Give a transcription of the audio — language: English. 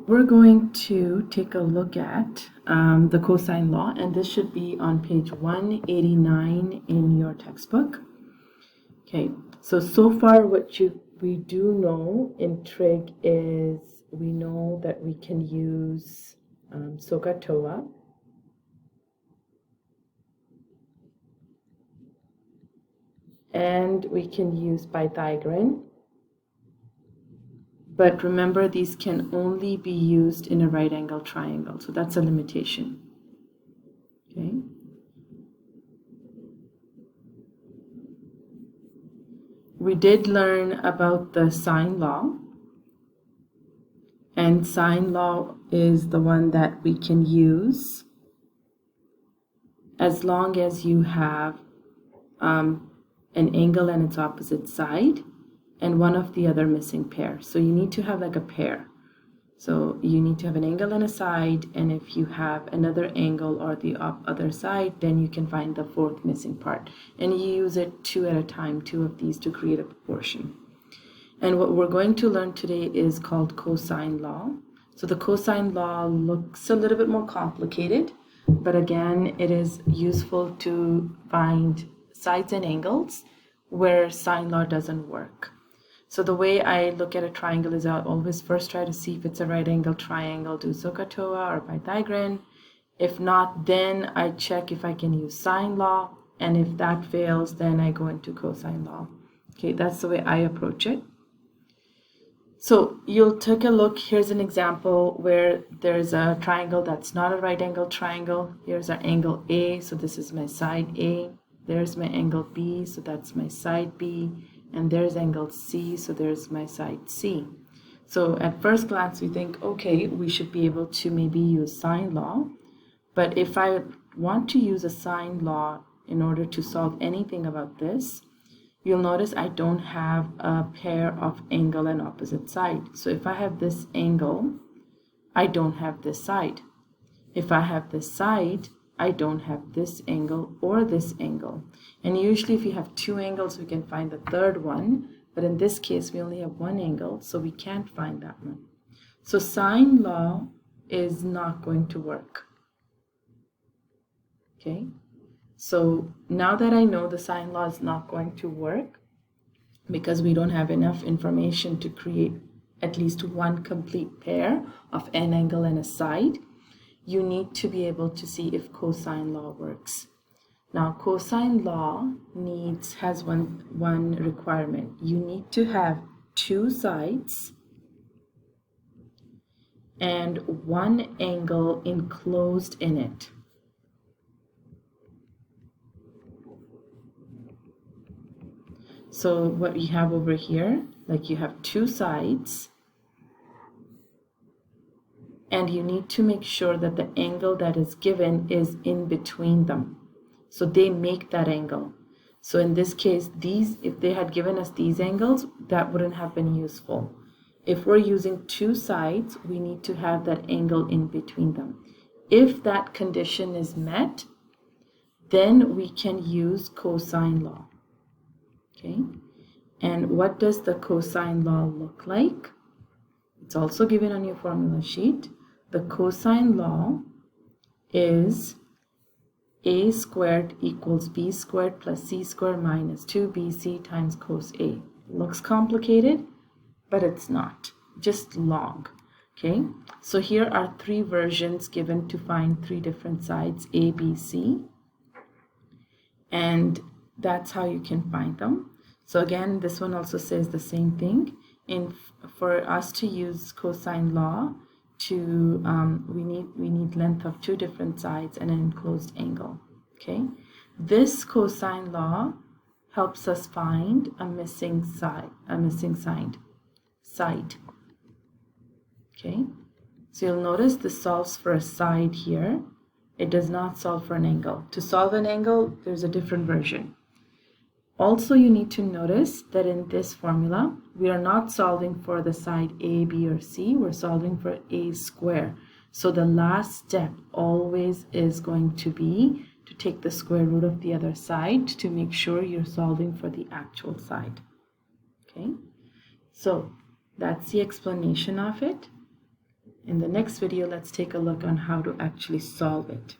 we're going to take a look at the cosine law, and this should be on page 189 in your textbook. Okay, so far what we do know in trig is we know that we can use SOHCAHTOA, and we can use Pythagorean. But remember, these can only be used in a right angle triangle, so that's a limitation. Okay. We did learn about the sine law, and sine law is the one that we can use as long as you have an angle and its opposite side and one of the other missing pair. So you need to have like a pair. So you need to have an angle and a side, and if you have another angle or the other side, then you can find the fourth missing part. And you use it two at a time, two of these, to create a proportion. And what we're going to learn today is called cosine law. So the cosine law looks a little bit more complicated, but again, it is useful to find sides and angles where sine law doesn't work. So the way I look at a triangle is I'll always first try to see if it's a right angle triangle, do SOHCAHTOA or Pythagorean. If not, then I check if I can use sine law, and if that fails, then I go into cosine law. Okay, that's the way I approach it. So you'll take a look. Here's an example where there's a triangle that's not a right angle triangle. Here's our angle A, so this is my side A. There's my angle B, so that's my side B. And there's angle C, so there's my side C. So at first glance, we think, okay, we should be able to maybe use sine law. But if I want to use a sine law in order to solve anything about this, you'll notice I don't have a pair of angle and opposite side. So if I have this angle, I don't have this side. If I have this side, I don't have this angle or this angle. And usually if you have two angles, we can find the third one. But in this case, we only have one angle, so we can't find that one. So sine law is not going to work. Okay? So now that I know the sine law is not going to work, because we don't have enough information to create at least one complete pair of an angle and a side, you need to be able to see if cosine law works. Now, cosine law has one requirement. You need to have two sides and one angle enclosed in it. So what you have over here, like you have two sides, and you need to make sure that the angle that is given is in between them. So they make that angle. So in this case, if they had given us these angles, that wouldn't have been useful. If we're using two sides, we need to have that angle in between them. If that condition is met, then we can use cosine law. Okay? And what does the cosine law look like? It's also given on your formula sheet. The cosine law is a squared equals b squared plus c squared minus 2bc times cos a. Looks complicated, but it's not. Just log. Okay, so here are three versions given to find three different sides, a, b, c. And that's how you can find them. So again, this one also says the same thing. For us to use cosine law, we need length of two different sides and an enclosed angle. Okay, this cosine law helps us find a missing side. Okay, so you'll notice this solves for a side here. It does not solve for an angle. To solve an angle, there's a different version. Also, you need to notice that in this formula, we are not solving for the side A, B, or C. We're solving for a square. So the last step always is going to be to take the square root of the other side to make sure you're solving for the actual side. Okay, so that's the explanation of it. In the next video, let's take a look on how to actually solve it.